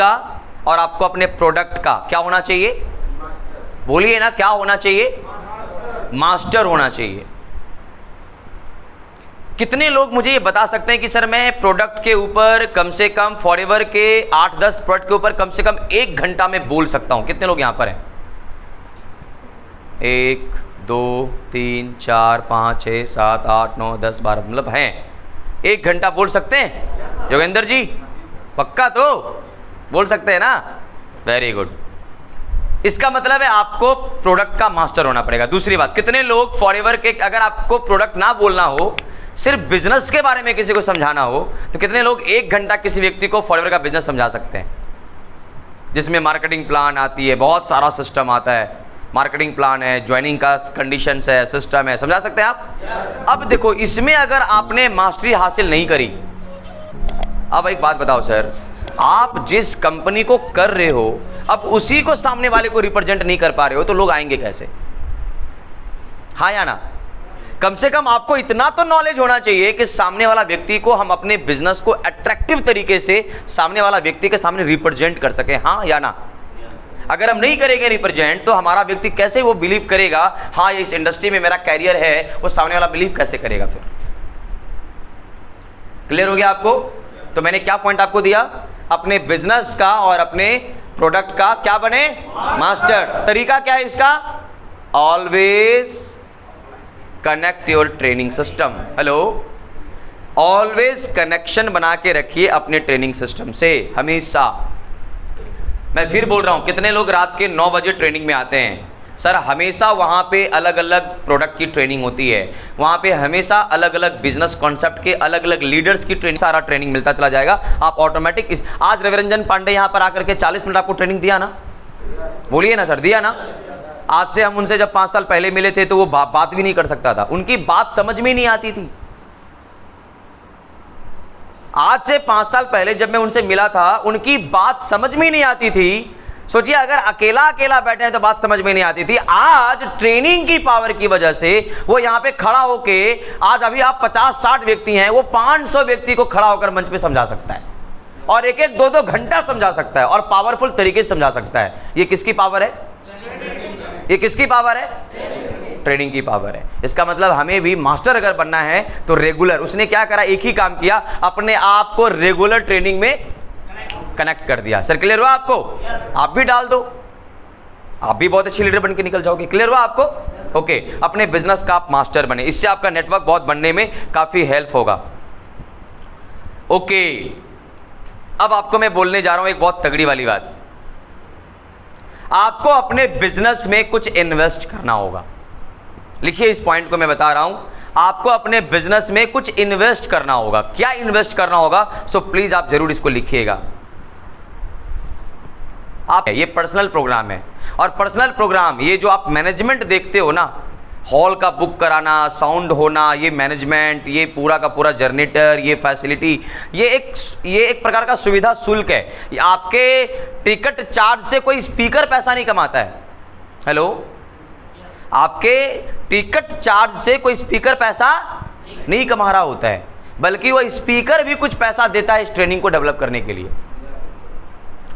का और आपको अपने प्रोडक्ट का क्या होना चाहिए? बोलिए ना, क्या होना चाहिए? मास्टर होना चाहिए। कितने लोग मुझे ये बता सकते हैं कि सर मैं प्रोडक्ट के ऊपर कम से कम फॉरएवर के 8-10 प्रोडक्ट के ऊपर कम से कम 1 घंटा में बोल सकता हूं? कितने लोग यहां पर हैं? 1 2 3 4 5 6 7 8 9 10 12, मतलब हैं 1 घंटा बोल सकते हैं? योगेंद्र जी पक्का तो बोल सकते हैं ना? Very good. इसका मतलब है आपको प्रोडक्ट का मास्टर होना पड़ेगा। दूसरी बात, कितने लोग फॉरएवर के, अगर आपको प्रोडक्ट ना बोलना हो, सिर्फ बिजनेस के बारे में किसी को समझाना हो, तो कितने लोग 1 घंटा किसी व्यक्ति को फॉरएवर का बिजनेस समझा सकते हैं? जिसमें मार्केटिंग प्लान आती है, बहुत सारा सिस्टम आता है, मार्केटिंग प्लान है, ज्वाइनिंग का कंडीशंस है, सिस्टम है, समझा सकते हैं आप? अब देखो, इसमें अगर आपने मास्टरी हासिल नहीं करी, अब एक बात बताओ सर, आप जिस कंपनी को कर रहे हो, अब उसी को सामने वाले को रिप्रेजेंट नहीं कर पा रहे हो, तो लोग आएंगे कैसे? हाँ या ना? कम से कम आपको इतना तो नॉलेज होना चाहिए कि सामने वाला व्यक्ति को हम अपने बिजनेस को अट्रैक्टिव तरीके से सामने वाला व्यक्ति के सामने रिप्रेजेंट कर सके। हाँ या ना? अगर हम नहीं करेंगे रिप्रेजेंट, तो हमारा व्यक्ति कैसे वो बिलीव करेगा, हाँ इस इंडस्ट्री में मेरा कैरियर है, वो सामने वाला बिलीव कैसे करेगा? फिर क्लियर हो गया आपको? तो मैंने क्या पॉइंट आपको दिया? अपने बिजनेस का और अपने प्रोडक्ट का क्या बने? मास्टर। तरीका क्या है इसका? Always connect your training system. Hello, always connection बना के रखिए अपने ट्रेनिंग सिस्टम से हमेशा। मैं फिर बोल रहा हूं, कितने लोग रात के 9 बजे ट्रेनिंग में आते हैं? सर हमेशा वहाँ पे अलग अलग प्रोडक्ट की ट्रेनिंग होती है, वहाँ पे हमेशा अलग अलग बिजनेस कॉन्सेप्ट के अलग अलग लीडर्स की ट्रेनिंग, सारा ट्रेनिंग मिलता चला जाएगा। आप ऑटोमेटिक आज रविरंजन पांडे यहाँ पर आकर के 40 मिनट आपको ट्रेनिंग दिया ना? बोलिए ना सर, दिया ना? आज से हम उनसे जब 5 साल पहले मिले थे तो वो बात भी नहीं कर सकता था, उनकी बात समझ में नहीं आती थी। आज से 5 साल पहले जब मैं उनसे मिला था, उनकी बात समझ में नहीं आती थी। सोचिए, अगर अकेला अकेला बैठे हैं तो बात समझ में नहीं आती थी। आज ट्रेनिंग की पावर की वजह से वो यहाँ पे खड़ा होके, आज अभी आप 50-60 व्यक्ति हैं, वो 500 व्यक्ति को खड़ा होकर मंच पे समझा सकता है, और 1-1 2-2 घंटा समझा सकता है, और पावरफुल तरीके से समझा सकता है। ये किसकी पावर है? ये किसकी पावर है? ट्रेनिंग की पावर है। इसका मतलब हमें भी मास्टर अगर बनना है तो रेगुलर, उसने क्या करा? एक ही काम किया, अपने आप को रेगुलर ट्रेनिंग में कनेक्ट कर दिया। सर क्लियर हुआ आपको? आप भी डाल दो, आप भी बहुत अच्छे लीडर बन के निकल जाओगे। क्लियर हुआ आपको? ओके, अपने बिजनेस का आप मास्टर बने, इससे आपका नेटवर्क बहुत बनने में काफी हेल्प होगा। ओके, अब आपको मैं बोलने जा रहा हूं एक बहुत तगड़ी वाली बात। आपको अपने बिजनेस में कुछ इन्वेस्ट करना होगा। लिखिए, इस पॉइंट को मैं बता रहा हूं, आपको अपने बिजनेस में कुछ इन्वेस्ट करना होगा। क्या इन्वेस्ट करना होगा? सो प्लीज आप जरूर इसको लिखिएगा। आप, ये पर्सनल प्रोग्राम है, और पर्सनल प्रोग्राम, ये जो आप मैनेजमेंट देखते हो ना, हॉल का बुक कराना, साउंड होना, ये मैनेजमेंट, ये पूरा का पूरा जनरेटर, ये फैसिलिटी, ये एक प्रकार का सुविधा शुल्क है। आपके टिकट चार्ज से कोई स्पीकर पैसा नहीं कमाता है। हेलो, आपके टिकट चार्ज से कोई स्पीकर पैसा नहीं कमा रहा होता है, बल्कि वो स्पीकर भी कुछ पैसा देता है इस ट्रेनिंग को डेवलप करने के लिए,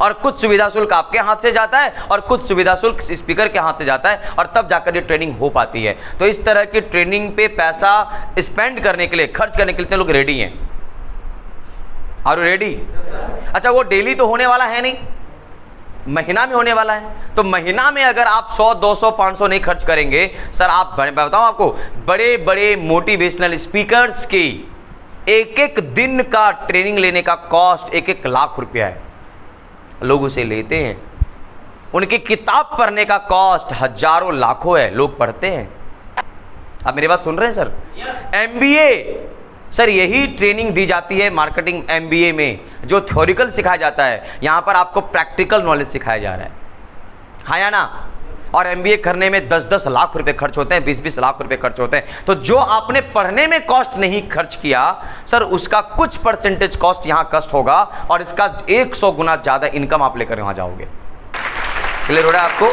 और कुछ सुविधा शुल्क आपके हाथ से जाता है और कुछ सुविधा शुल्क स्पीकर के हाथ से जाता है, और तब जाकर ये ट्रेनिंग हो पाती है। तो इस तरह की ट्रेनिंग पे पैसा स्पेंड करने के लिए, खर्च करने के लिए लोग रेडी हैं। Are you ready? अच्छा, वो डेली तो होने वाला है नहीं, महीना में होने वाला है। तो महीना में अगर आप 100, 200, 500 नहीं खर्च करेंगे, सर आप बताओ, आपको बड़े बड़े मोटिवेशनल स्पीकर्स की 1-1 दिन का ट्रेनिंग लेने का कॉस्ट 1-1 लाख रुपया है। लोग उसे लेते हैं। उनकी किताब पढ़ने का कॉस्ट हजारों लाखों है, लोग पढ़ते हैं। आप मेरी बात सुन रहे हैं सर? एमबीए, सर यही ट्रेनिंग दी जाती है मार्केटिंग एमबीए में, जो थ्योरिकल सिखाया जाता है, यहां पर आपको प्रैक्टिकल नॉलेज सिखाया जा रहा है। हाँ या ना? और एमबीए करने में 10-10 लाख रुपए खर्च होते हैं, 20-20 लाख रुपए खर्च होते हैं। तो जो आपने पढ़ने में कॉस्ट नहीं खर्च किया, सर उसका कुछ परसेंटेज कॉस्ट यहां कष्ट होगा, और इसका 100 गुना ज्यादा इनकम आप लेकर वहां जाओगे। क्लियर हो रहा है आपको?